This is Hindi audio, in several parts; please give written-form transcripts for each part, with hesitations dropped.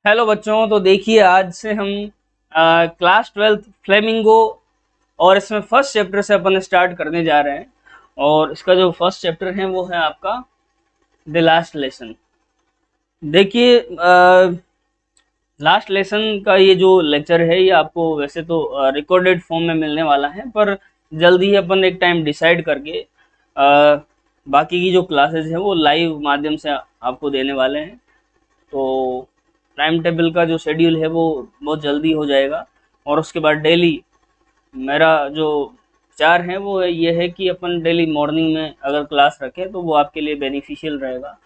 हेलो बच्चों, तो देखिए आज से हम क्लास 12th फ्लेमिंगो और इसमें फर्स्ट चैप्टर से अपन स्टार्ट करने जा रहे हैं। और इसका जो फर्स्ट चैप्टर है वो है आपका द लास्ट लेसन। देखिए लास्ट लेसन का ये जो लेक्चर है ये आपको वैसे तो रिकॉर्डेड फॉर्म में मिलने वाला है, पर जल्दी ही अपन एक टाइम डिसाइड करके बाकी की जो क्लासेस है वो लाइव माध्यम से आपको देने वाले हैं। तो टाइम टेबल का जो शेड्यूल है वो बहुत जल्दी हो जाएगा। और उसके बाद डेली मेरा जो विचार है वो ये है कि अपन डेली मॉर्निंग में अगर क्लास रखें तो वो आपके लिए बेनिफिशियल रहेगा,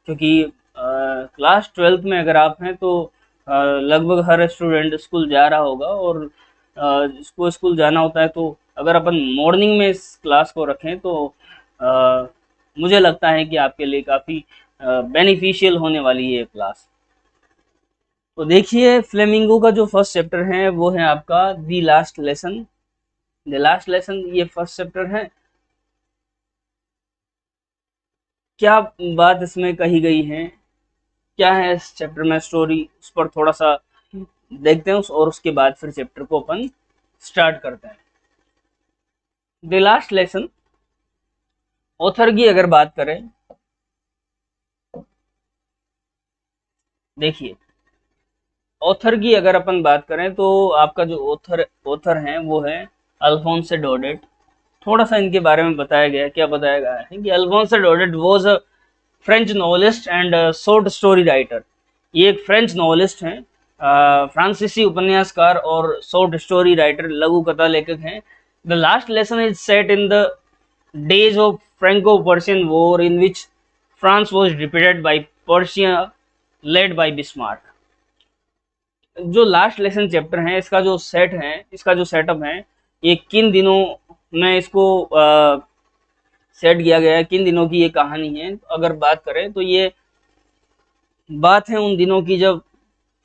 क्योंकि क्लास 12th में अगर आप हैं तो लगभग हर स्टूडेंट स्कूल जा रहा होगा, और जिसको स्कूल जाना होता है तो अगर अपन मॉर्निंग में इस क्लास को रखें तो अ, मुझे लगता है कि आपके लिए काफ़ी बेनिफिशियल होने वाली है ये क्लास। तो देखिए फ्लेमिंगो का जो फर्स्ट चैप्टर है वो है आपका दी last lesson. The last lesson ये फर्स्ट चैप्टर है। क्या बात इसमें कही गई है, क्या है इस चैप्टर में स्टोरी, उस पर थोड़ा सा देखते हैं और उसके बाद फिर चैप्टर को अपन स्टार्ट करते हैं। द लास्ट लेसन ऑथर की अगर बात करें, देखिए ऑथर की अगर अपन बात करें तो आपका जो ऑथर ऑथर है वो है अल्फोंसो डोडेट। थोड़ा सा इनके बारे में बताया गया है। क्या बताया गया है कि Alphonse Daudet was a French novelist and short story writer. ये एक फ्रेंच नॉवेलिस्ट हैं, फ्रांसीसी उपन्यासकार और शॉर्ट स्टोरी राइटर, लघु कथा लेखक हैं। The last lesson is set in the days of Franco Persian war in which France was defeated by Persia led by Bismarck. जो लास्ट लेसन चैप्टर है इसका जो सेट है, इसका जो सेटअप है, ये किन दिनों में इसको सेट किया गया है, किन दिनों की ये कहानी है। अगर बात करें तो ये बात है उन दिनों की जब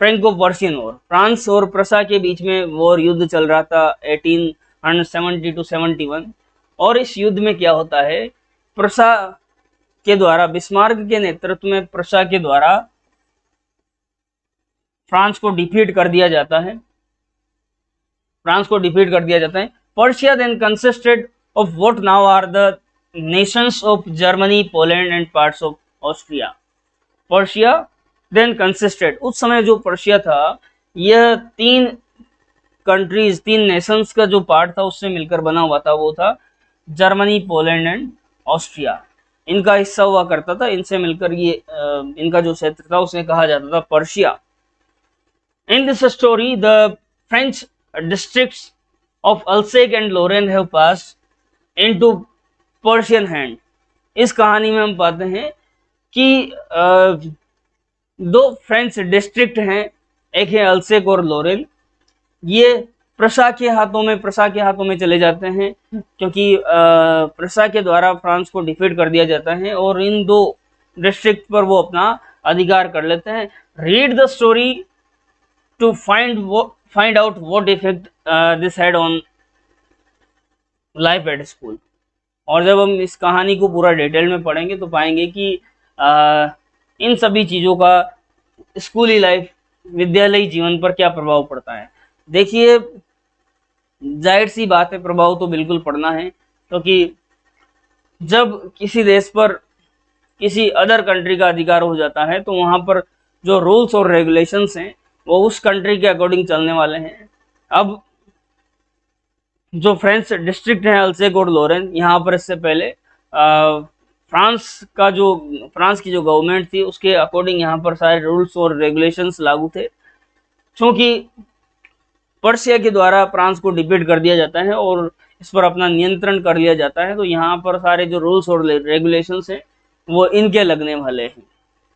फ्रेंको पर्शियन वॉर, फ्रांस और प्रसा के बीच में वॉर युद्ध चल रहा था 1870 टू 71। और इस युद्ध में क्या होता है, प्रसा के द्वारा, बिस्मार्क के नेतृत्व में प्रसा के द्वारा फ्रांस को डिफीट कर दिया जाता है। फ्रांस को डिफीट कर दिया जाता है। Prussia then consisted of what now are the nations of Germany, Poland and parts of Austria. Prussia then consisted, उस समय जो पर्शिया था यह तीन कंट्रीज, तीन नेशंस का जो पार्ट था उससे मिलकर बना हुआ था। वो था जर्मनी, पोलैंड एंड ऑस्ट्रिया। इनका हिस्सा हुआ करता था, इनसे मिलकर ये इनका जो क्षेत्र था उसे कहा जाता था Persia. In this story, the French districts of Alsace and Lorraine have passed into Persian hand. इस कहानी में हम पाते हैं कि दो फ्रेंच डिस्ट्रिक्ट हैं, एक है अल्सेक और लोरेन। ये प्रसा के हाथों में चले जाते हैं, क्योंकि प्रसा के द्वारा फ्रांस को डिफीट कर दिया जाता है और इन दो डिस्ट्रिक्ट पर वो अपना अधिकार कर लेते हैं। Read the story to find out what effect this had on life at school। और जब हम इस कहानी को पूरा डिटेल में पढ़ेंगे तो पाएंगे कि इन सभी चीज़ों का स्कूली लाइफ, विद्यालयी जीवन पर क्या प्रभाव पड़ता है। देखिए जाहिर सी बात है, प्रभाव तो बिल्कुल पड़ना है, क्योंकि जब किसी देश पर किसी अदर कंट्री का अधिकार हो जाता है तो वहाँ पर जो रूल्स और रेगुलेशंस हैं वो उस कंट्री के अकॉर्डिंग चलने वाले हैं। अब जो फ्रेंच डिस्ट्रिक्ट है अल्सेक और लोरेन, यहाँ पर इससे पहले फ्रांस की जो गवर्नमेंट थी उसके अकॉर्डिंग यहाँ पर सारे रूल्स और रेगुलेशंस लागू थे। क्योंकि पर्शिया के द्वारा फ्रांस को डिफीट कर दिया जाता है और इस पर अपना नियंत्रण कर लिया जाता है, तो यहाँ पर सारे जो रूल्स और रेगुलेशंस हैं वो इनके लगने वाले हैं।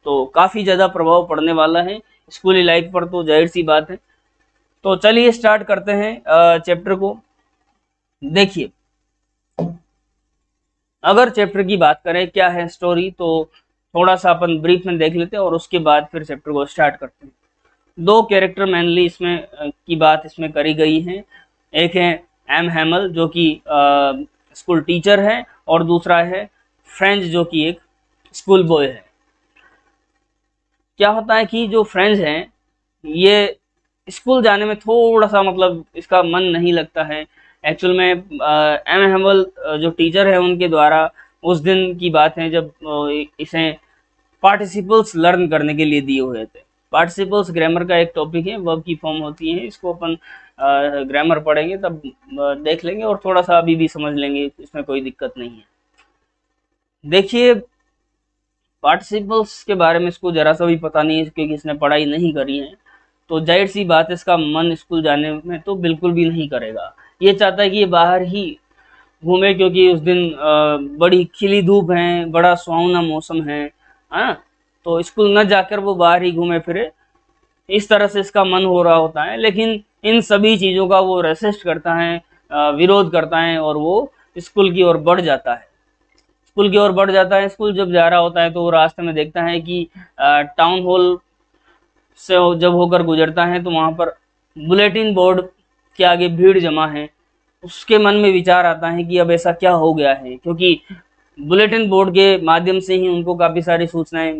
तो काफ़ी ज़्यादा प्रभाव पड़ने वाला है स्कूली लाइफ पर, तो जाहिर सी बात है। तो चलिए स्टार्ट करते हैं चैप्टर को। देखिए अगर चैप्टर की बात करें क्या है स्टोरी, तो थोड़ा सा अपन ब्रीफ में देख लेते हैं और उसके बाद फिर चैप्टर को स्टार्ट करते हैं। दो कैरेक्टर मेनली इसमें की बात इसमें करी गई है। एक है एम हैमल जो कि स्कूल टीचर है, और दूसरा है फ्रेंच जो कि एक स्कूल बॉय है। क्या होता है कि जो फ्रेंच हैं ये स्कूल जाने में थोड़ा सा मतलब इसका मन नहीं लगता है। एक्चुअल में एम हेमल जो टीचर है उनके द्वारा उस दिन की बात है जब इसे पार्टिसिपल्स लर्न करने के लिए दिए हुए थे। पार्टिसिपल्स ग्रामर का एक टॉपिक है, वर्ब की फॉर्म होती है, इसको अपन ग्रामर पढ़ेंगे तब देख लेंगे और थोड़ा सा अभी भी समझ लेंगे, इसमें कोई दिक्कत नहीं है। देखिए पार्टिसिपल्स के बारे में इसको जरा सा भी पता नहीं है क्योंकि इसने पढ़ाई नहीं करी है, तो जाहिर सी बात है इसका मन स्कूल जाने में तो बिल्कुल भी नहीं करेगा। ये चाहता है कि ये बाहर ही घूमे क्योंकि उस दिन बड़ी खिली धूप है, बड़ा सुहावना मौसम है ना, तो स्कूल न जाकर वो बाहर ही घूमे फिरे, इस तरह से इसका मन हो रहा होता है। लेकिन इन सभी चीज़ों का वो रेसिस्ट करता है, विरोध करता है और वो स्कूल की ओर बढ़ जाता है। स्कूल की ओर बढ़ जाता है। स्कूल जब जा रहा होता है तो वो रास्ते में देखता है कि टाउन हॉल से जब होकर गुजरता है तो वहाँ पर बुलेटिन बोर्ड के आगे भीड़ जमा है। उसके मन में विचार आता है कि अब ऐसा क्या हो गया है, क्योंकि बुलेटिन बोर्ड के माध्यम से ही उनको काफ़ी सारी सूचनाएं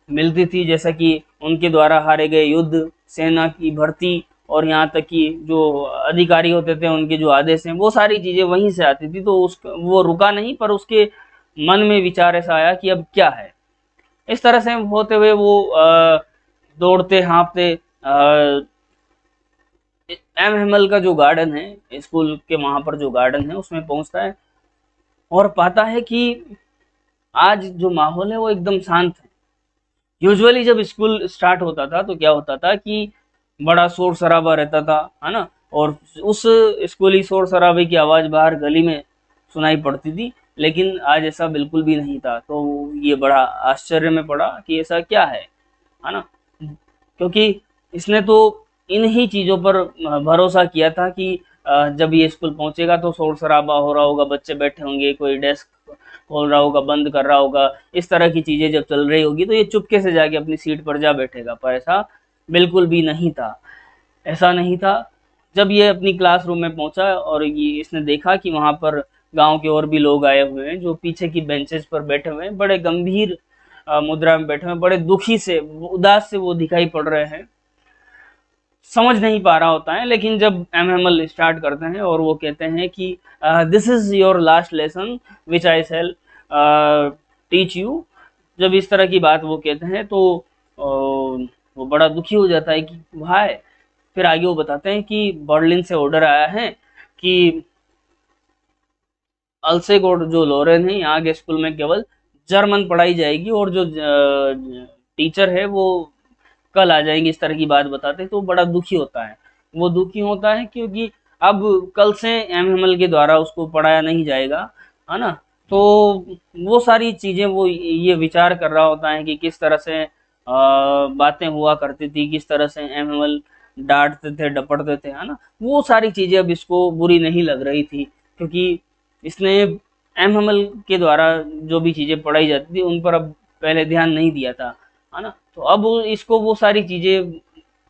मिलती थी, जैसा कि उनके द्वारा हारे गए युद्ध, सेना की भर्ती और यहाँ तक कि जो अधिकारी होते थे उनके जो आदेश हैं वो सारी चीज़ें वहीं से आती थी। तो वो रुका नहीं, पर उसके मन में विचार ऐसा आया कि अब क्या है। इस तरह से होते हुए वो दौड़ते हाँफते एम हेमल का जो गार्डन है, स्कूल के वहाँ पर जो गार्डन है उसमें पहुँचता है और पाता है कि आज जो माहौल है वो एकदम शांत है। यूजुअली जब स्कूल स्टार्ट होता था तो क्या होता था कि बड़ा शोर शराबा रहता था, है ना, और उस स्कूली शोर शराबे की आवाज़ बाहर गली में सुनाई पड़ती थी। लेकिन आज ऐसा बिल्कुल भी नहीं था, तो ये बड़ा आश्चर्य में पड़ा कि ऐसा क्या है ना, क्योंकि इसने तो इन ही चीज़ों पर भरोसा किया था कि जब ये स्कूल पहुंचेगा तो शोर शराबा हो रहा होगा, बच्चे बैठे होंगे, कोई डेस्क खोल रहा होगा, बंद कर रहा होगा, इस तरह की चीज़ें जब चल रही होगी तो ये चुपके से जाके अपनी सीट पर जा बैठेगा। पर ऐसा बिल्कुल भी नहीं था। ऐसा नहीं था। जब ये अपनी क्लासरूम में पहुंचा और ये इसने देखा कि वहाँ पर गांव के और भी लोग आए हुए हैं जो पीछे की बेंचेस पर बैठे हुए हैं, बड़े गंभीर मुद्रा में बैठे हुए हैं, बड़े दुखी से, उदास से वो दिखाई पड़ रहे हैं, समझ नहीं पा रहा होता है। लेकिन जब एमएमएल स्टार्ट करते हैं और वो कहते हैं कि this is your last lesson which I shall teach you, जब इस तरह की बात वो कहते हैं तो वो बड़ा दुखी हो जाता है कि भाई। फिर आगे वो बताते हैं कि बर्लिन से ऑर्डर आया है कि अल्सेगोड जो लोरेन है यहाँ के स्कूल में केवल जर्मन पढ़ाई जाएगी और जो टीचर है वो कल आ जाएंगे, इस तरह की बात बताते हैं। तो बड़ा दुखी होता है। वो दुखी होता है क्योंकि अब कल से एमएमएल के द्वारा उसको पढ़ाया नहीं जाएगा, है ना। तो वो सारी चीज़ें वो ये विचार कर रहा होता है कि किस तरह से बातें हुआ करती थी, किस तरह से एमएमएल डांटते थे, डपटते थे, है ना। वो सारी चीज़ें अब इसको बुरी नहीं लग रही थी क्योंकि इसने एमएमएल के द्वारा जो भी चीज़ें पढ़ाई जाती थी उन पर अब पहले ध्यान नहीं दिया था, है ना। तो अब इसको वो सारी चीज़ें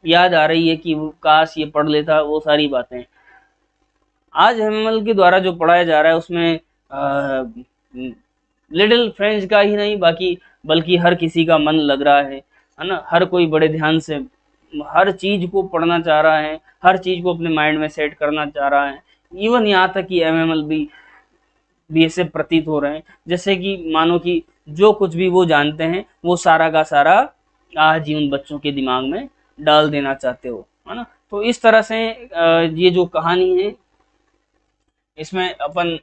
याद आ रही है कि काश ये पढ़ लेता वो सारी बातें। आज एमएमएल के द्वारा जो पढ़ाया जा रहा है उसमें लिटिल फ्रेंड्स का ही नहीं बाकी बल्कि हर किसी का मन लग रहा है ना। हर कोई बड़े ध्यान से हर चीज़ को पढ़ना चाह रहा है, हर चीज़ को अपने माइंड में सेट करना चाह रहा है। इवन यहाँ तक कि एमएमएल भी ऐसे प्रतीत हो रहे हैं जैसे कि मानो कि जो कुछ भी वो जानते हैं वो सारा का सारा आज ही उन बच्चों के दिमाग में डाल देना चाहते हो, है ना। तो इस तरह से ये जो कहानी है इसमें अपन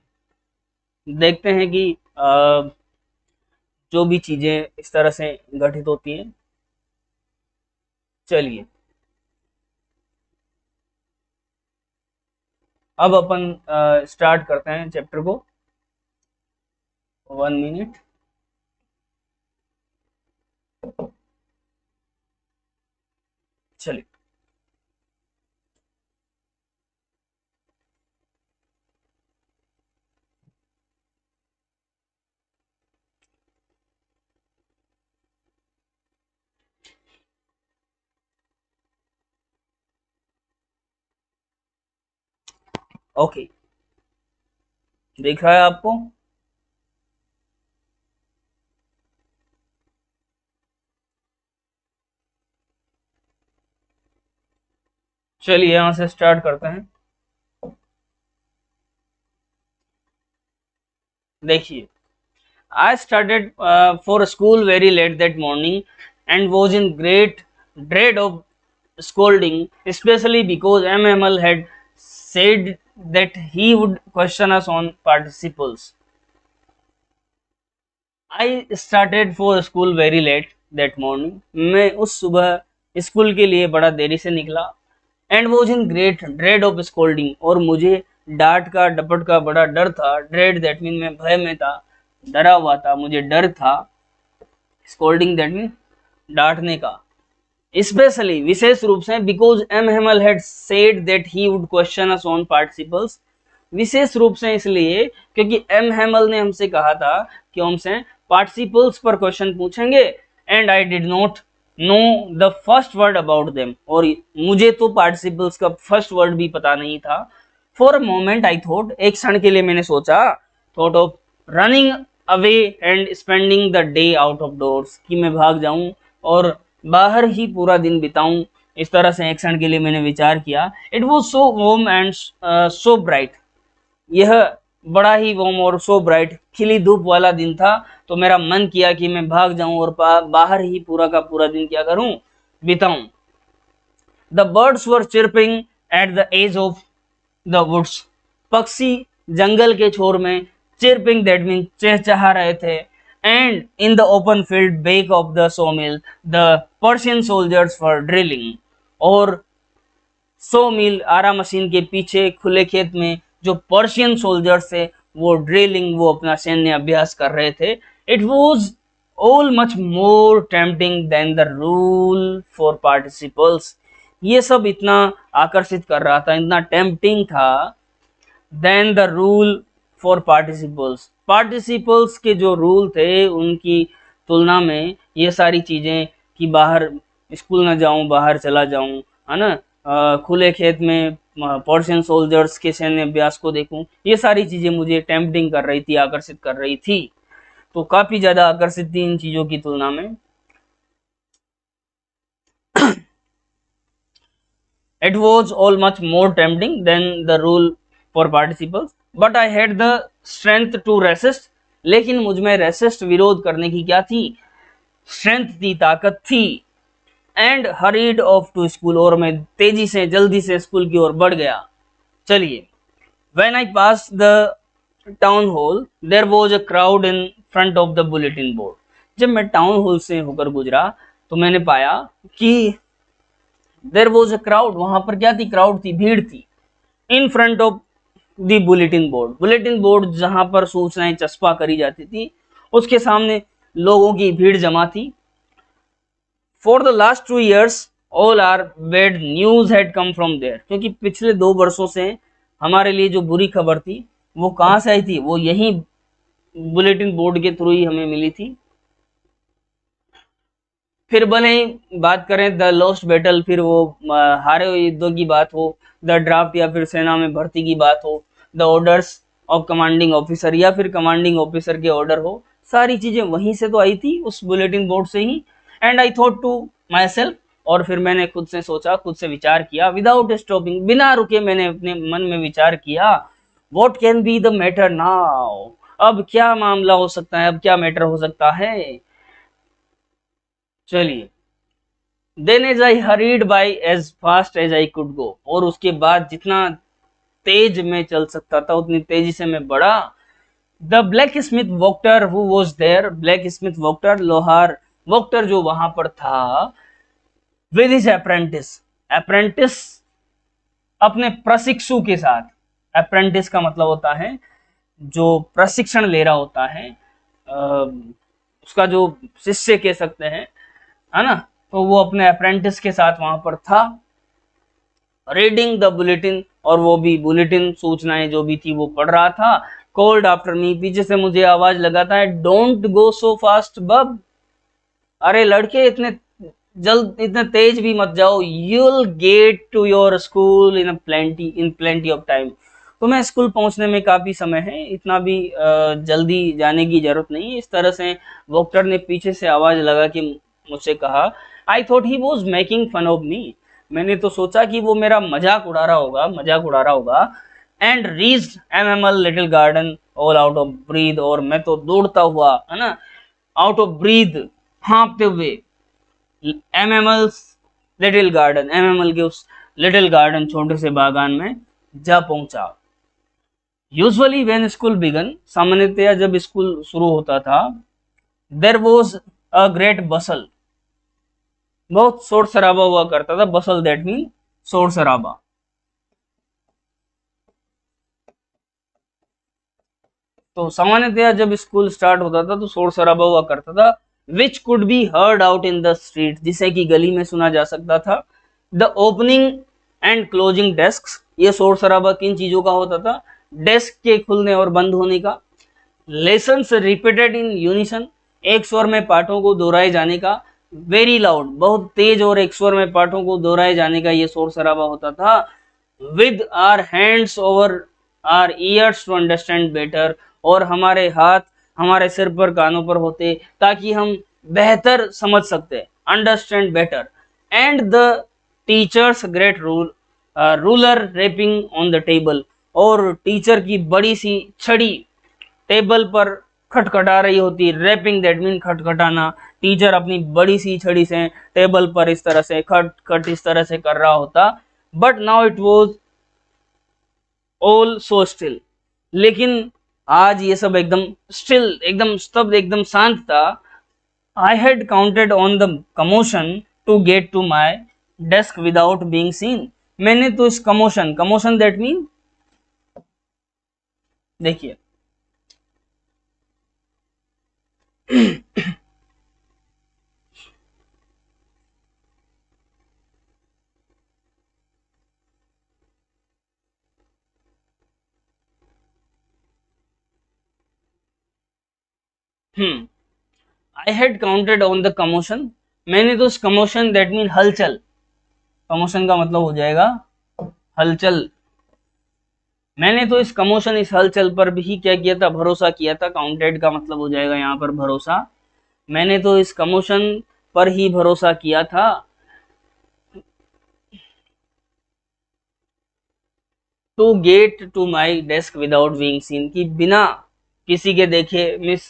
देखते हैं कि जो भी चीज़ें इस तरह से घटित होती हैं। चलिए अब अपन स्टार्ट करते हैं चैप्टर को। 1 मिनट। चलिए ओके, दिख रहा है आपको? चलिए यहाँ से स्टार्ट करते हैं। देखिए, I started for school very late that morning and was in great dread of scolding, especially because MML had said that he would question us on participles. I started for school very late that morning. मैं उस सुबह स्कूल के लिए बड़ा देरी से निकला and was in great dread of scolding, और मुझे डांट का डपट का बड़ा डर था। dread that mean मैं भय में था, डरा हुआ था, मुझे डर था। स्कोल्डिंग दैट मीन डांटने का। स्पेशली विशेष रूप से because M Hamel had said that he would question us on participles. विशेष रूप से इसलिए क्योंकि एम हेमल ने हमसे कहा था कि हमसे पार्टिसिपल्स पर क्वेश्चन पूछेंगे and I did not know the first word about them, और मुझे तो पार्टिसिपल्स का फर्स्ट वर्ड भी पता नहीं था। For a moment I thought, एक क्षण के लिए मैंने सोचा, thought of running away and spending the day out of doors, कि मैं भाग जाऊं और बाहर ही पूरा दिन बिताऊं। इस तरह से एक क्षण के लिए मैंने विचार किया। It was so warm and so bright, यह बड़ा ही वार्म और सो ब्राइट खिली धूप वाला दिन था, तो मेरा मन किया कि मैं भाग जाऊं और बाहर ही पूरा का पूरा दिन क्या करूं, बिताऊं। The birds were chirping at the edge of the woods, पक्षी जंगल के छोर में चिर्पिंग दैट मीन चहचहा रहे थे। And in the open field back of the Somil the Persian soldiers for drilling, और सो मिल आरा मशीन के पीछे खुले खेत में जो पर्शियन सोल्जर्स थे वो ड्रिलिंग, वो अपना सैन्य अभ्यास कर रहे थे। It was all much more tempting than the rule for participles, ये सब इतना आकर्षित कर रहा था, इतना टेम्पटिंग था than the rule for participles, participles के जो रूल थे उनकी तुलना में ये सारी चीज़ें कि बाहर स्कूल ना जाऊं, बाहर चला जाऊं, है ना, खुले खेत में पर्शियन सोल्जर्स के सैन्य अभ्यास को देखूं, ये सारी चीज़ें मुझे टेम्पटिंग कर रही थी, आकर्षित कर रही थी। तो काफ़ी ज़्यादा आकर्षित थी इन चीज़ों की तुलना में। It was all much more tempting than the rule for participles, but I had the strength to resist. लेकिन मुझ में रेसिस्ट, विरोध करने की क्या थी, स्ट्रेंथ थी, ताकत थी। And hurried off to school, और मैं तेजी से जल्दी से स्कूल की ओर बढ़ गया। चलिए, when I pass the town hall there was a crowd in front of the bulletin board. जब मैं टाउन हॉल से होकर गुजरा तो मैंने पाया कि देयर वाज अ क्राउड, वहां पर क्या थी, क्राउड थी, भीड़ थी। इन front of the bulletin board, bulletin board जहां पर सूचनाएं चस्पा करी जाती थी उसके सामने लोगों की भीड़ जमा थी। For the last 2 years all our bad news had come from there, क्योंकि पिछले 2 वर्षों से हमारे लिए जो बुरी खबर थी वो कहां से आई थी, वो यही बुलेटिन बोर्ड के थ्रू ही हमें मिली थी। फिर भले ही बात करें द लॉस्ट बैटल, फिर वो हारे हुए युद्धों की बात हो, द ड्राफ्ट या फिर सेना में भर्ती की बात हो, the orders of commanding officer या फिर कमांडिंग ऑफिसर के ऑर्डर हो, सारी चीजें वहीं से तो आई थी, उस बुलेटिन बोर्ड से ही। And I thought to myself, और फिर मैंने खुद से सोचा, खुद से विचार किया, विदाउट स्टॉपिंग, बिना रुके मैंने अपने मन में विचार किया, what can be the matter now, अब क्या मामला हो सकता है, अब क्या मैटर हो सकता है। चलिए, then as I hurried by as fast as I could go, और उसके बाद जितना तेज मैं चल सकता था उतनी तेजी से मैं बढ़ा। The blacksmith Wachter who was there, blacksmith Wachter, लोहार वॉक्टर जो वहां पर था, विद हिज अप्रेंटिस, अप्रेंटिस अपने प्रशिक्षु के साथ, अप्रेंटिस का मतलब होता है जो प्रशिक्षण ले रहा होता है, उसका जो शिष्य कह सकते हैं, है ना, तो वो अपने अप्रेंटिस के साथ वहां पर था। रीडिंग द बुलेटिन, और वो भी बुलेटिन, सूचनाएं जो भी थी वो पढ़ रहा था। कॉल्ड आफ्टर मी, पीछे से मुझे आवाज लगाता है, डोंट गो सो फास्ट बब, अरे लड़के इतने जल्द, इतने तेज भी मत जाओ, you'll get to your school in plenty of time, तुम्हें स्कूल पहुंचने में काफी समय है, इतना भी जल्दी जाने की जरूरत नहीं। इस तरह से वॉक्टर ने पीछे से आवाज लगा के मुझसे कहा। I thought he was making fun of me, मैंने तो सोचा कि वो मेरा मजाक उड़ा रहा होगा। And reached MML little garden all out of breath, और मैं तो दौड़ता हुआ, है ना, आउट ऑफ ब्रीथ, हाँफते हुए एमएमएल्स लिटिल गार्डन, एमएमएल के उस लिटिल गार्डन, छोटे से बागान में जा पहुंचा। यूजुअली व्हेन स्कूल बिगन, सामान्यतया जब स्कूल शुरू होता था, देयर वाज अ ग्रेट बसल, बहुत शोर शराबा हुआ करता था। बसल दैट मीन शोर शराबा। तो सामान्यतया जब स्कूल स्टार्ट होता था तो शोर शराबा हुआ करता था। Which could be heard out in the street, जिसे कि गली में सुना जा सकता था। The opening and closing desk, ये शोर शराबा किन चीजों का होता था? डेस्क के खुलने और बंद होने का। लेसन्स रिपीटेड इन यूनिसन, एक स्वर में पाठों को दोहराए जाने का। वेरी लाउड, बहुत तेज और एक स्वर में पाठों को दोहराए जाने का ये शोर शराबा होता था। With our hands over our ears to understand better, और हमारे हाथ हमारे सिर पर कानों पर होते ताकि हम बेहतर समझ सकते, understand better. And the teacher's great ruler rapping on the table, और टीचर की बड़ी सी छड़ी टेबल पर खटखटा रही होती। रैपिंग दैट मीन खटखटाना। टीचर अपनी बड़ी सी छड़ी से टेबल पर इस तरह से खट खट इस तरह से कर रहा होता। But now it was all so still, लेकिन आज ये सब एकदम स्टिल, एकदम स्तब्ध, एकदम शांत था। I had counted on the commotion to get to my desk without being seen, मैंने तो इस कमोशन, कमोशन दैट मीन, देखिए I had counted on the commotion, मैंने तो इस कमोशन दैट मीन हलचल, कमोशन का मतलब हो जाएगा हलचल, मैंने तो इस कमोशन, इस हलचल पर भी क्या किया था? भरोसा किया था। काउंटेड का मतलब हो जाएगा यहाँ पर भरोसा। मैंने तो इस कमोशन पर ही भरोसा किया था। To get to my desk without being seen, कि बिना किसी के देखे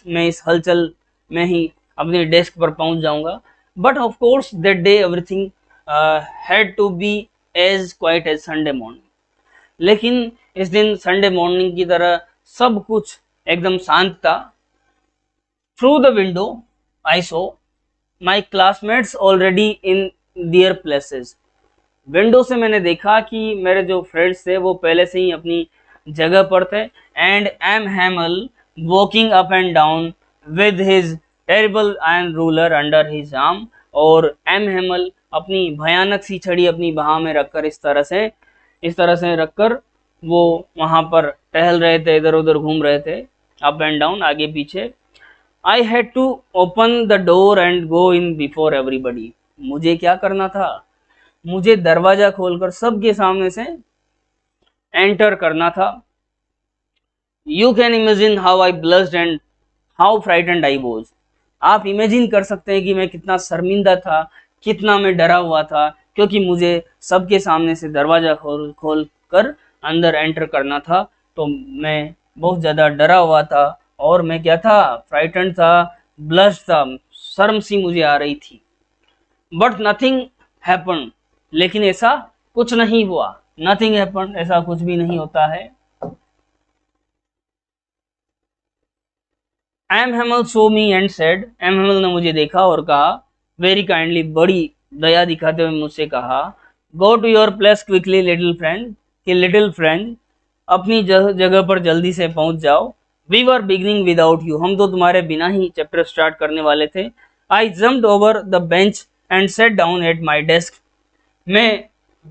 मैं इस हलचल में ही अपनी डेस्क पर पहुंच जाऊंगा। But of course that day everything had to be as quiet as Sunday morning, लेकिन इस दिन संडे मॉर्निंग की तरह सब कुछ एकदम शांत था। Through the window I saw my classmates already in their places, window से मैंने देखा कि मेरे जो फ्रेंड्स थे वो पहले से ही अपनी जगह पर थे। And M Hamel walking up and down with his terrible iron ruler under his arm, और एम हैमल अपनी भयानक सी छड़ी अपनी बाह में रखकर इस तरह से रखकर वो वहाँ पर टहल रहे थे, इधर उधर घूम रहे थे, अप एंड डाउन, आगे पीछे। I had to open the door and go in before everybody, मुझे क्या करना था? मुझे दरवाजा खोलकर सबके सामने से एंटर करना था। You can imagine how I blessed and how frightened I was, आप इमेजिन कर सकते हैं कि मैं कितना शर्मिंदा था, कितना मैं डरा हुआ था, क्योंकि मुझे सबके सामने से दरवाजा खोल कर अंदर एंटर करना था। तो मैं बहुत ज़्यादा डरा हुआ था, और मैं क्या था? फ्राइटेंड था, ब्लश था, शर्म सी मुझे आ रही थी। बट नथिंग हैपन, लेकिन ऐसा कुछ नहीं हुआ। नथिंग हैपन, ऐसा कुछ भी नहीं होता है। M Hamel saw me and said, M Hamel ने मुझे देखा और कहा, वेरी काइंडली, बड़ी दया दिखाते हुए मुझसे कहा, go to your place quickly little friend, कि लिटिल फ्रेंड अपनी जगह पर जल्दी से पहुंच जाओ। We were beginning without you, हम तो तुम्हारे बिना ही चैप्टर स्टार्ट करने वाले थे। I jumped over the bench and sat down at my desk, मैं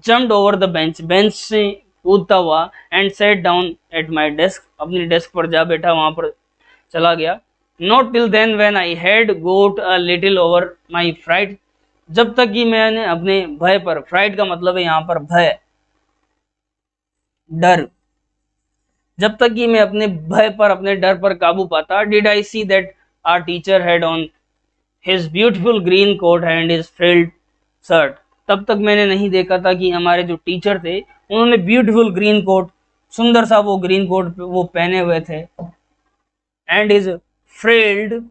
jumped over the bench, bench से कूदता हुआ, and sat down at my desk, अपनी डेस्क पर जा बैठा, वहां पर चला गया। Not till then when I had got a little over my fright, जब तक कि मैंने अपने भय पर, फ्राइट का मतलब है यहाँ पर भय, डर, जब तक कि मैं अपने भय पर, अपने डर पर काबू पाता। Did I see that our teacher had on his beautiful green coat and his frilled shirt, तब तक मैंने नहीं देखा था कि हमारे जो टीचर थे उन्होंने ब्यूटीफुल ग्रीन कोट, सुंदर सा वो ग्रीन कोट वो पहने हुए थे, एंड इज फ्रिल्ड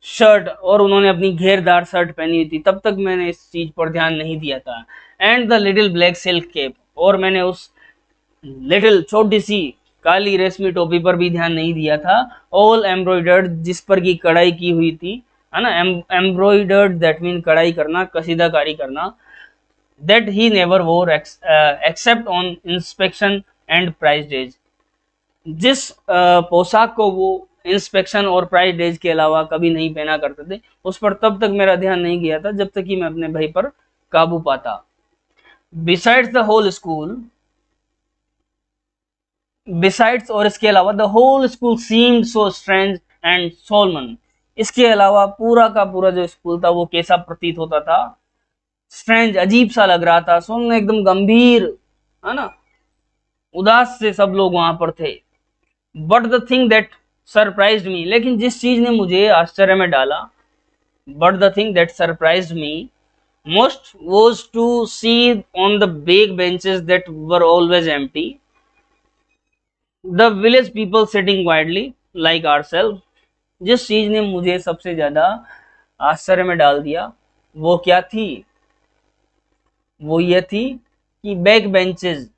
शर्ट, और उन्होंने अपनी घेरदार शर्ट पहनी हुई थी। तब तक मैंने इस चीज पर ध्यान नहीं दिया था। And the little black silk cap, और मैंने उस लिटिल छोटी सी काली रेशमी टोपी पर भी ध्यान नहीं दिया था। ऑल एम्ब्रॉयडर्ड, जिस पर की कढ़ाई की हुई थी, है ना, एम्ब्रॉयडर्ड दैट मीन कढ़ाई करना, कसीदाकारी करना। दैट ही नेवर वोर except on inspection and price days, जिस पोशाक को वो इंस्पेक्शन और प्राइस डेज के अलावा कभी नहीं पहना करते थे, उस पर तब तक मेरा ध्यान नहीं गया था जब तक कि मैं अपने भाई पर काबू पाता। Besides the whole school, besides और इसके अलावा the whole school seemed so strange and solemn, इसके अलावा पूरा का पूरा जो स्कूल था वो कैसा प्रतीत होता था, स्ट्रेंज अजीब सा लग रहा था, सोलमन एकदम गंभीर, है ना, उदास से सब लोग वहां पर थे। But the thing that surprised me, लेकिन जिस चीज ने मुझे आश्चर्य में डाला, but the thing that surprised me most was to see on the big benches that were always empty the village people sitting quietly like ourselves। जिस चीज ने मुझे सबसे ज्यादा आश्चर्य में डाल दिया वो क्या थी, वो ये थी कि back benches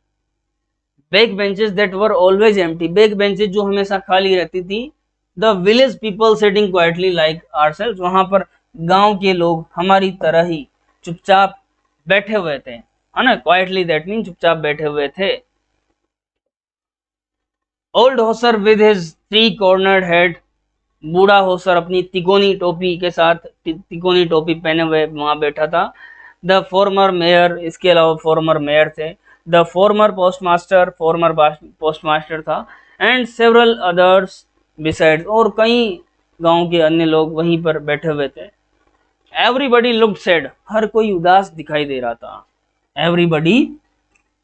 that were always empty, back benches जो हमेशा खाली रहती थी, the village people sitting quietly like ourselves, वहां पर गांव के लोग हमारी तरह ही चुपचाप बैठे हुए थे, है ना, क्वाइटली दैट मीन चुपचाप बैठे हुए थे। Old Hauser with his three cornered hat, बूढ़ा होसर अपनी तिकोनी टोपी के साथ, तिकोनी टोपी पहने हुए वहां बैठा था। द फॉर्मर मेयर, इसके अलावा फॉर्मर मेयर थे। द फॉर्मर पोस्टमास्टर था। एंड सेवरल अदर्स बिसाइड्स, और कई गांव के अन्य लोग वहीं पर बैठे हुए थे। एवरीबडी लुक्ड सैड, हर कोई उदास दिखाई दे रहा था। एवरीबडी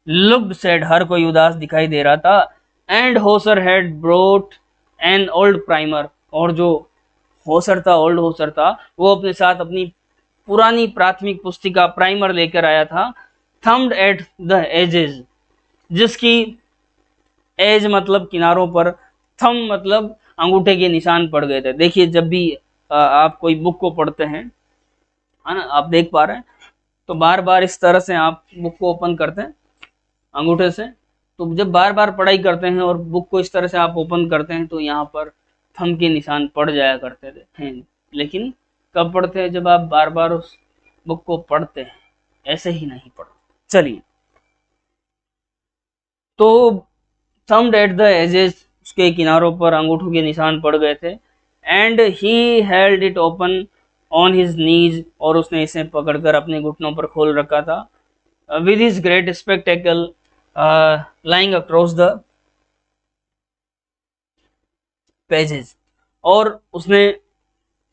लुक्ड सैड, हर कोई उदास दिखाई दे रहा था। And Hauser had brought an old primer, और जो होसर था, ओल्ड होसर था, वो अपने साथ अपनी पुरानी प्राथमिक पुस्तिका प्राइमर लेकर आया था। थम्ड एट द एजेस, जिसकी एज मतलब किनारों पर, थम मतलब अंगूठे के निशान पड़ गए थे। देखिए जब भी आप कोई बुक को पढ़ते हैं, है ना, आप देख पा रहे हैं, तो बार बार इस तरह से आप बुक को ओपन करते हैं अंगूठे से, तो जब बार बार पढ़ाई करते हैं और बुक को इस तरह से आप ओपन करते हैं तो यहाँ पर थंब के निशान पड़ जाया करते थे। लेकिन कब पढ़ते हैं, जब आप बार बार उस बुक को पढ़ते हैं, ऐसे ही नहीं पढ़ते। चलिए, तो थंब्ड एट द एजेस, उसके किनारों पर अंगूठों के निशान पड़ गए थे। And he held it open on his knees, और उसने इसे पकड़कर अपने घुटनों पर खोल रखा था। With his great spectacle lying across the pages, और उसने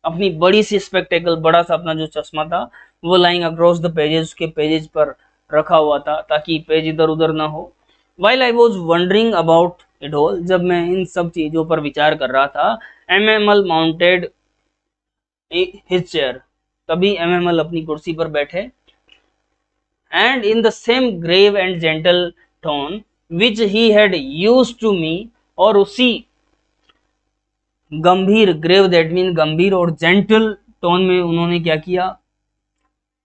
अपनी बड़ी सी स्पेक्टेकल, बड़ा सा अपना जो चश्मा था, वो लाइंग अक्रॉस द पेजेस, उसके पेजेस पर रखा हुआ था ताकि पेज इधर उधर ना हो। While I was wondering about it all, जब मैं इन सब चीजों पर विचार कर रहा था, एमएमएल माउंटेड हिज चेयर, तभी एमएमएल अपनी कुर्सी पर बैठे। And in the same grave and gentle tone which he had used to me, और उसी गंभीर, ग्रेव दैट मीन गंभीर, और जेंटल टोन में उन्होंने क्या किया,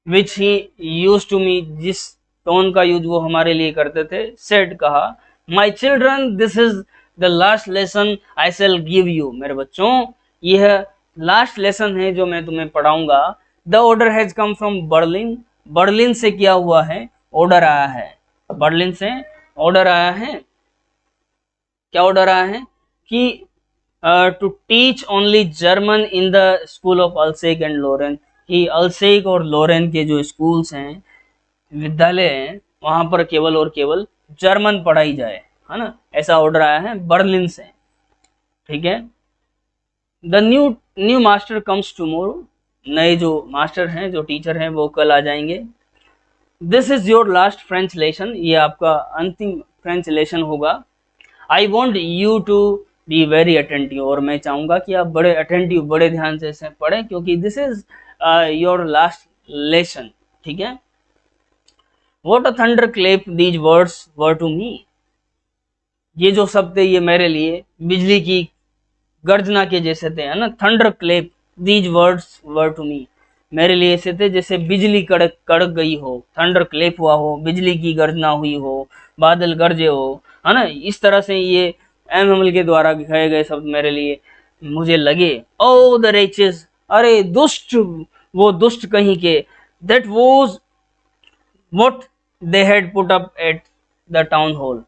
विच ही यूज्ड टू मी, जिस टोन का यूज वो हमारे लिए करते थे, सेड कहा, my children this is the last lesson I shell give you, मेरे बच्चों यह लास्ट लेसन है जो मैं तुम्हें पढ़ाऊंगा। The order has come from Berlin, Berlin से क्या हुआ है, ऑर्डर आया है, बर्लिन से ऑर्डर आया है। क्या ऑर्डर आया है कि to teach only German in the school of Alsace and Lorraine, कि अल्सेक और लोरेन के जो स्कूल्स हैं, विद्यालय हैं, वहां पर केवल और केवल जर्मन पढ़ाई जाए, है ना, ऐसा ऑर्डर आया है बर्लिन से। ठीक है। The new master comes tomorrow, नए जो मास्टर हैं, जो टीचर हैं, वो कल आ जाएंगे। This is your last French lesson, ये आपका अंतिम फ्रेंच लेसन होगा। I want you to be very attentive, और मैं चाहूंगा कि आप बड़े अटेंटिव, बड़े ध्यान से इसे पढ़ें, क्योंकि this is your last lesson, ठीक है। What a thunderclap these words were to me, ये जो शब्द थे ये मेरे लिए बिजली की गर्जना के जैसे थे, है ना। Thunderclap these words were to me, मेरे लिए ऐसे थे जैसे बिजली कड़क कड़क गई हो, थंडर क्लेप हुआ हो, बिजली की गर्जना हुई हो, बादल गरजे हो, है ना। इस तरह से ये एम एमल के द्वारा कहे गए शब्द मेरे लिए मुझे लगे। ओ द रेचेस, अरे दुष्ट, वो दुष्ट कहीं के, that was what they had put up at the town hall,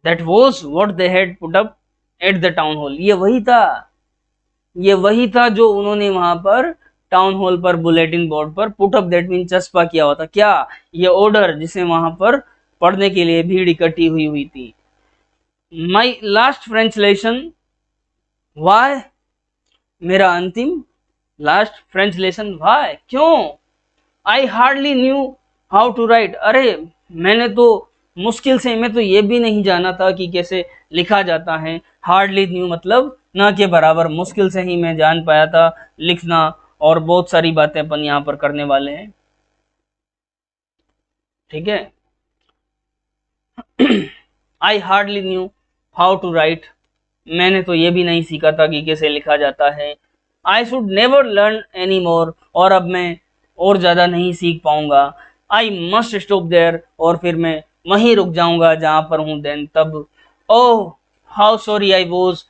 that was what they had put up at the town hall, ये वही था जो उन्होंने वहां पर टाउन हॉल पर बुलेटिन बोर्ड पर पुट अप, दैट मीन चस्पा किया हुआ था। क्या? ये ऑर्डर जिसे वहां पर पढ़ने के लिए भीड़ इकट्ठी हुई थी। My last French lesson, why, मेरा अंतिम लास्ट फ्रेंच लेसन, वाई, क्यों? I hardly knew how to write, अरे मैंने तो मुश्किल से, मैं तो ये भी नहीं जाना था कि कैसे लिखा जाता है। हार्डली न्यू मतलब ना के बराबर, मुश्किल से ही मैं जान पाया था लिखना, और बहुत सारी बातें अपन यहाँ पर करने वाले हैं, ठीक है। I hardly knew how to write, मैंने तो ये भी नहीं सीखा था कि कैसे लिखा जाता है। I should never learn any more, और अब मैं और ज़्यादा नहीं सीख पाऊंगा। आई मस्ट स्टॉप देयर, और फिर मैं वहीं रुक जाऊंगा जहां पर हूं, देन तब। Oh how sorry I was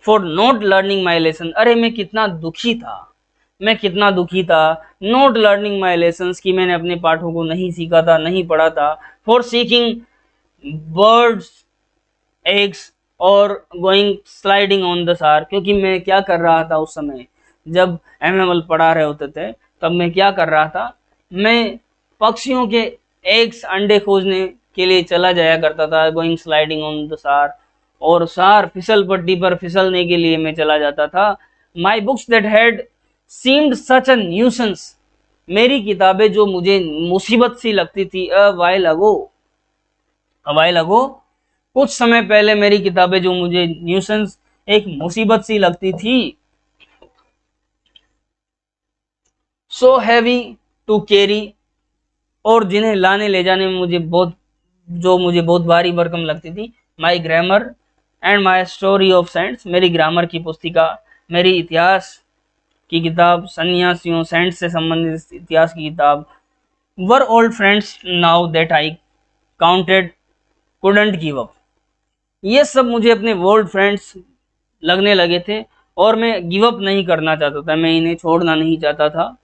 for not learning my lesson, अरे मैं कितना दुखी था, नॉट लर्निंग माई लेसन, कि मैंने अपने पाठों को नहीं सीखा था, नहीं पढ़ा था। फॉर सीकिंग बर्ड्स एग्स और गोइंग स्लाइडिंग ऑन द सार, क्योंकि मैं क्या कर रहा था उस समय जब एमएमएल पढ़ा रहे होते थे, तब मैं क्या कर रहा था, मैं पक्षियों के एग्स, अंडे खोजने के लिए चला जाया करता था, गोइंग स्लाइडिंग ऑन द सार, और सार फिसल पट्टी पर फिसलने के लिए मैं चला जाता था। My books that had seemed such a nuisance, मेरी किताबें जो मुझे मुसीबत सी लगती थी, अ वाइल अगो, कुछ समय पहले मेरी किताबें जो मुझे न्यूसेंस, एक मुसीबत सी लगती थी। सो हैवी टू कैरी, और जिन्हें लाने ले जाने में मुझे बहुत भारी भरकम लगती थी। My grammar and my story of saints, मेरी ग्रामर की पुस्तिका, मेरी इतिहास की किताब, सन्यासियों सेंट्स से संबंधित इतिहास की किताब, were old friends now that I counted couldn't give up, ये सब मुझे अपने ओल्ड फ्रेंड्स लगने लगे थे, और मैं गिव अप नहीं करना चाहता था, मैं इन्हें छोड़ना नहीं चाहता था।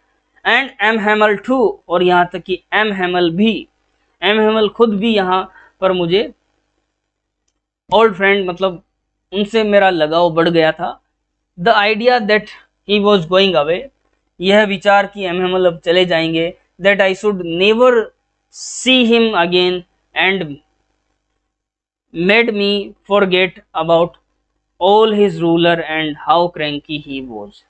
एंड एम हैमल टू, और यहाँ तक कि एम हैमल खुद भी यहाँ पर मुझे ओल्ड फ्रेंड, मतलब उनसे मेरा लगाव बढ़ गया था। The idea that he was going away, यह विचार कि एम हैमल अब चले जाएंगे, that I should never see him again, and made me forget about all his ruler and how cranky he was.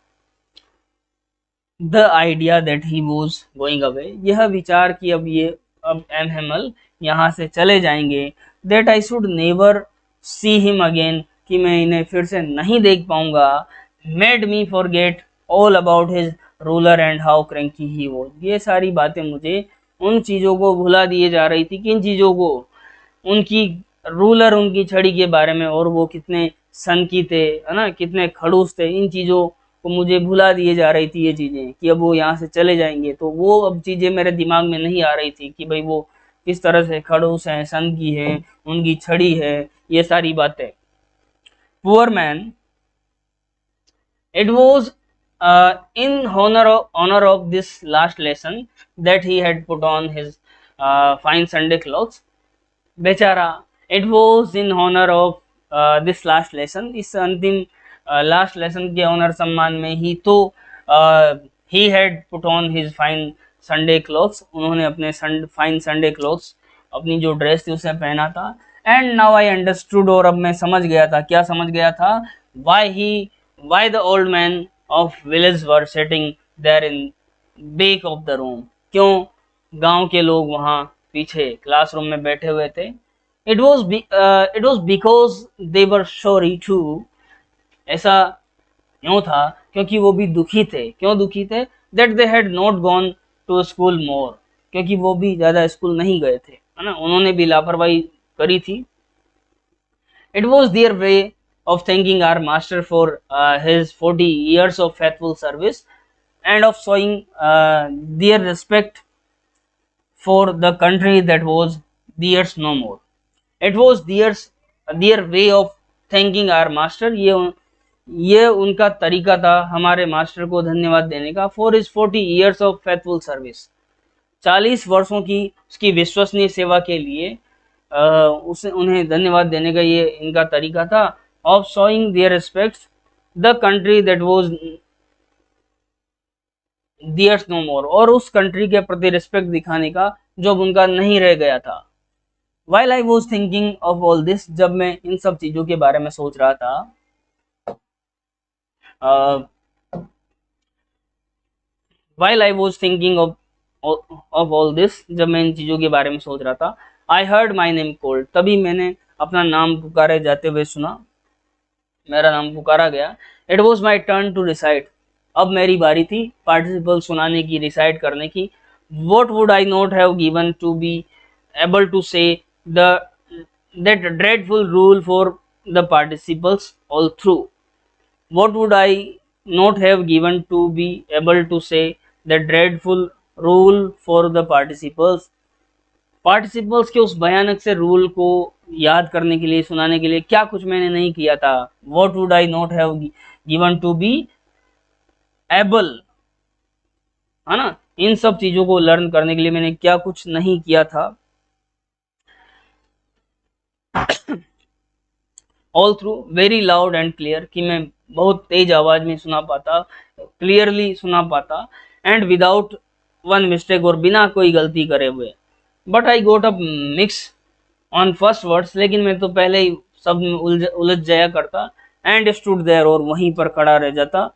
The idea that he was going away, यह विचार कि अब एम हैमल यहाँ से चले जाएंगे, that I should never see him again, कि मैं इन्हें फिर से नहीं देख पाऊंगा, made me forget all about his ruler and how cranky he was, ये सारी बातें मुझे उन चीज़ों को भुला दिए जा रही थी, किन चीज़ों को, उनकी रूलर, उनकी छड़ी के बारे में, और वो कितने सनकी थे, है ना, कितने खड़ूस थे, इन चीज़ों को मुझे भुला दिए जा रही थी ये चीज़ें, कि अब वो यहाँ से चले जाएंगे, तो वो अब चीज़ें मेरे दिमाग में नहीं आ रही थी कि भाई वो किस तरह से खड़ूस हैं, सनकी है, उनकी छड़ी है, ये सारी बातें। Poor man, it was in honor of this last lesson that he had put on his fine Sunday clothes, बेचारा, it was in honor of this last lesson, इस अंतिम लास्ट लेसन के ऑनर सम्मान में ही तो he had put on his fine Sunday clothes, उन्होंने अपने फाइन संडे क्लॉथ्स, अपनी जो ड्रेस थी उसे पहना था। एंड नाउ आई अंडरस्टूड, और अब मैं समझ गया था, क्या समझ गया था, why the old man of village were sitting there in back of the room, क्यों गांव के लोग वहाँ पीछे क्लासरूम में बैठे हुए थे। it was because they were sorry too, ऐसा क्यों था, क्योंकि वो भी दुखी थे। क्यों दुखी थे? that they had not gone to school more, क्योंकि वो भी ज़्यादा स्कूल नहीं गए थे, है ना, उन्होंने भी लापरवाही करी थी. It was their way of thanking our master for his 40 years of faithful service and of showing their respect for the country that was theirs no more. It was their way of thanking our master. ये उनका तरीका था हमारे मास्टर को धन्यवाद देने का. for his 40 years of faithful service, 40 वर्षों की उसकी विश्वसनीय सेवा के लिए उसे उन्हें धन्यवाद देने का ये इनका तरीका था. of showing their respects the country that was theirs no more, और उस कंट्री के प्रति रिस्पेक्ट दिखाने का जो उनका नहीं रह गया था. while I was thinking of all this, जब मैं इन सब चीज़ों के बारे में सोच रहा था, while I was thinking of all this, जब मैं इन चीज़ों के बारे में सोच रहा था, I heard my name called, तभी मैंने अपना नाम पुकारे जाते हुए सुना, मेरा नाम पुकारा गया. It was my turn to recite, अब मेरी बारी थी पार्टिसिपल सुनाने की, रिसाइट करने की. What would I not have given to be able to say that dreadful rule for the participles all through. What would I not have given to be able to say the dreadful rule for the participles. Participles के उस भयानक से रूल को याद करने के लिए, सुनाने के लिए क्या कुछ मैंने नहीं किया था. What would I not have given to be able, है ना, इन सब चीजों को लर्न करने के लिए मैंने क्या कुछ नहीं किया था. All through very loud and clear, कि मैं बहुत तेज आवाज में सुना पाता, क्लियरली सुना पाता. एंड विदाउट वन मिस्टेक, और बिना कोई गलती करे हुए. But I goat up mix on first words, लेकिन मैं तो पहले ही सब में उलझ जाया करता. एंड स्टूड देयर, और वहीं पर खड़ा रह जाता.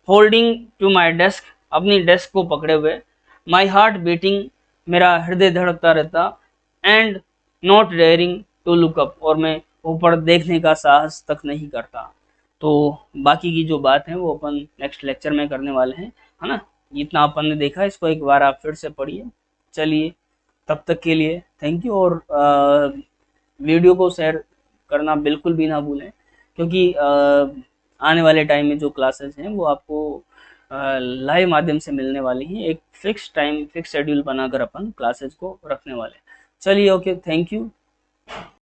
होल्डिंग टू माई डेस्क, अपनी डेस्क को पकड़े हुए. माई हार्ट बीटिंग, मेरा हृदय धड़कता रहता. And not daring to look up, और मैं ऊपर देखने का साहस तक नहीं करता. तो बाकी की जो बात है वो अपन नेक्स्ट लेक्चर में करने वाले हैं, है ना. इतना अपन ने देखा, इसको एक बार आप फिर से पढ़िए. चलिए, तब तक के लिए थैंक यू. और वीडियो को शेयर करना बिल्कुल भी ना भूलें, क्योंकि आने वाले टाइम में जो क्लासेस हैं वो आपको लाइव माध्यम से मिलने वाली हैं. एक फिक्स टाइम, फिक्स शेड्यूल बनाकर अपन क्लासेस को रखने वाले हैं. चलिए, ओके, थैंक यू.